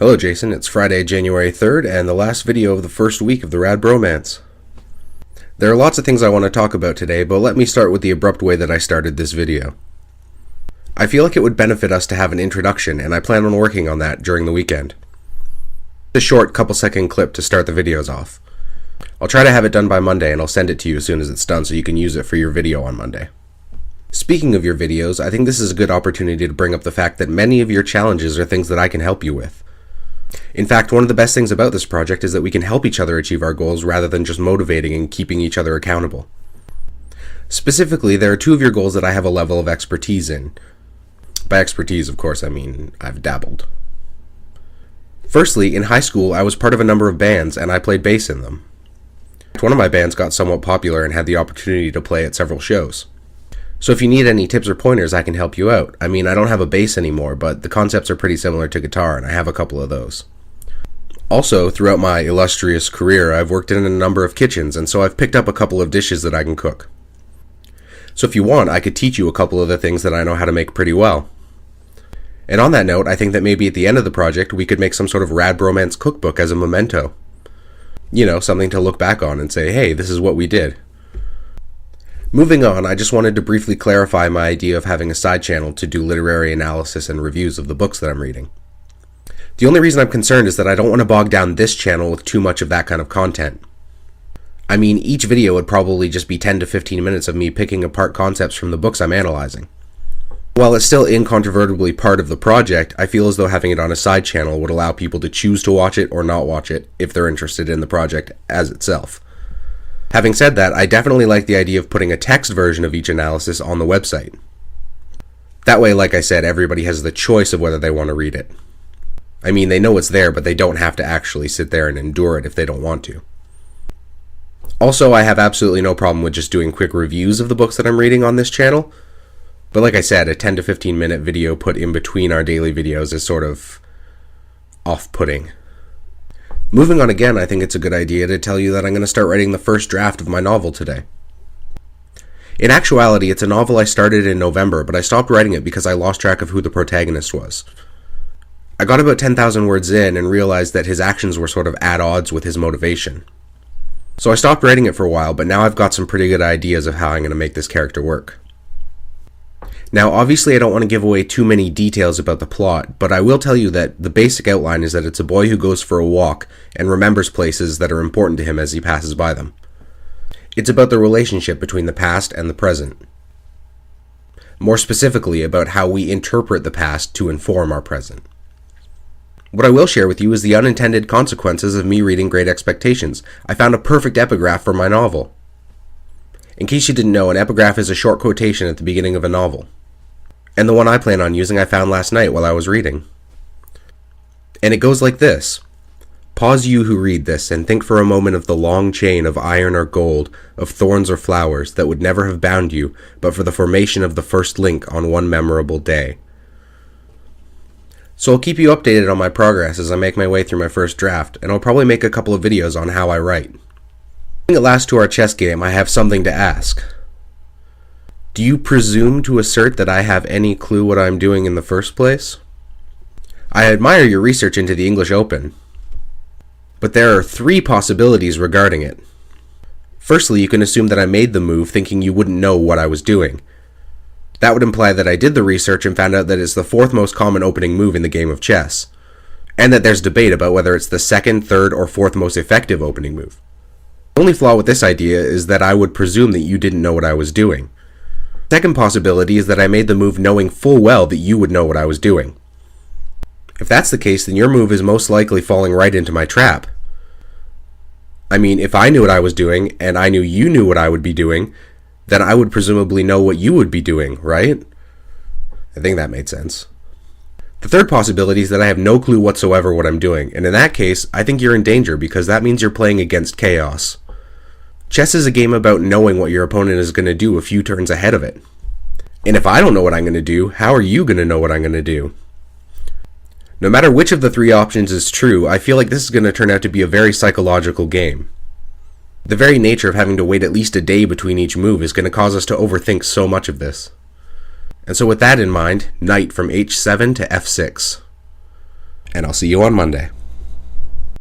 Hello Jason, it's Friday, January 3rd, and the last video of the first week of the Rad Bromance. There are lots of things I want to talk about today, but let me start with the abrupt way that I started this video. I feel like it would benefit us to have an introduction, and I plan on working on that during the weekend. A short couple-second clip to start the videos off. I'll try to have it done by Monday, and I'll send it to you as soon as it's done so you can use it for your video on Monday. Speaking of your videos, I think this is a good opportunity to bring up the fact that many of your challenges are things that I can help you with. In fact, one of the best things about this project is that we can help each other achieve our goals rather than just motivating and keeping each other accountable. Specifically, there are two of your goals that I have a level of expertise in. By expertise, of course, I mean I've dabbled. Firstly, in high school, I was part of a number of bands, and I played bass in them. One of my bands got somewhat popular and had the opportunity to play at several shows. So if you need any tips or pointers, I can help you out. I mean, I don't have a bass anymore, but the concepts are pretty similar to guitar, and I have a couple of those. Also, throughout my illustrious career, I've worked in a number of kitchens, and so I've picked up a couple of dishes that I can cook. So if you want, I could teach you a couple of the things that I know how to make pretty well. And on that note, I think that maybe at the end of the project, we could make some sort of Rad Bromance cookbook as a memento. You know, something to look back on and say, hey, this is what we did. Moving on, I just wanted to briefly clarify my idea of having a side channel to do literary analysis and reviews of the books that I'm reading. The only reason I'm concerned is that I don't want to bog down this channel with too much of that kind of content. I mean, each video would probably just be 10 to 15 minutes of me picking apart concepts from the books I'm analyzing. While it's still incontrovertibly part of the project, I feel as though having it on a side channel would allow people to choose to watch it or not watch it if they're interested in the project as itself. Having said that, I definitely like the idea of putting a text version of each analysis on the website. That way, like I said, everybody has the choice of whether they want to read it. I mean, they know it's there, but they don't have to actually sit there and endure it if they don't want to. Also, I have absolutely no problem with just doing quick reviews of the books that I'm reading on this channel. But like I said, a 10 to 15 minute video put in between our daily videos is sort of off-putting. Moving on again, I think it's a good idea to tell you that I'm going to start writing the first draft of my novel today. In actuality, it's a novel I started in November, but I stopped writing it because I lost track of who the protagonist was. I got about 10,000 words in and realized that his actions were sort of at odds with his motivation. So I stopped writing it for a while, but now I've got some pretty good ideas of how I'm going to make this character work. Now, obviously I don't want to give away too many details about the plot, but I will tell you that the basic outline is that it's a boy who goes for a walk and remembers places that are important to him as he passes by them. It's about the relationship between the past and the present. More specifically, about how we interpret the past to inform our present. What I will share with you is the unintended consequences of me reading Great Expectations. I found a perfect epigraph for my novel. In case you didn't know, an epigraph is a short quotation at the beginning of a novel. And the one I plan on using I found last night while I was reading. And it goes like this. Pause, you who read this, and think for a moment of the long chain of iron or gold, of thorns or flowers, that would never have bound you, but for the formation of the first link on one memorable day. So I'll keep you updated on my progress as I make my way through my first draft, and I'll probably make a couple of videos on how I write. At last to our chess game, I have something to ask. Do you presume to assert that I have any clue what I'm doing in the first place? I admire your research into the English Open, but there are three possibilities regarding it. Firstly, you can assume that I made the move thinking you wouldn't know what I was doing. That would imply that I did the research and found out that it's the fourth most common opening move in the game of chess, and that there's debate about whether it's the second, third, or fourth most effective opening move. The only flaw with this idea is that I would presume that you didn't know what I was doing. The second possibility is that I made the move knowing full well that you would know what I was doing. If that's the case, then your move is most likely falling right into my trap. I mean, if I knew what I was doing, and I knew you knew what I would be doing, then I would presumably know what you would be doing, right? I think that made sense. The third possibility is that I have no clue whatsoever what I'm doing, and in that case, I think you're in danger because that means you're playing against chaos. Chess is a game about knowing what your opponent is going to do a few turns ahead of it. And if I don't know what I'm going to do, how are you going to know what I'm going to do? No matter which of the three options is true, I feel like this is going to turn out to be a very psychological game. The very nature of having to wait at least a day between each move is going to cause us to overthink so much of this. And so with that in mind, knight from h7 to f6. and I'll see you on Monday.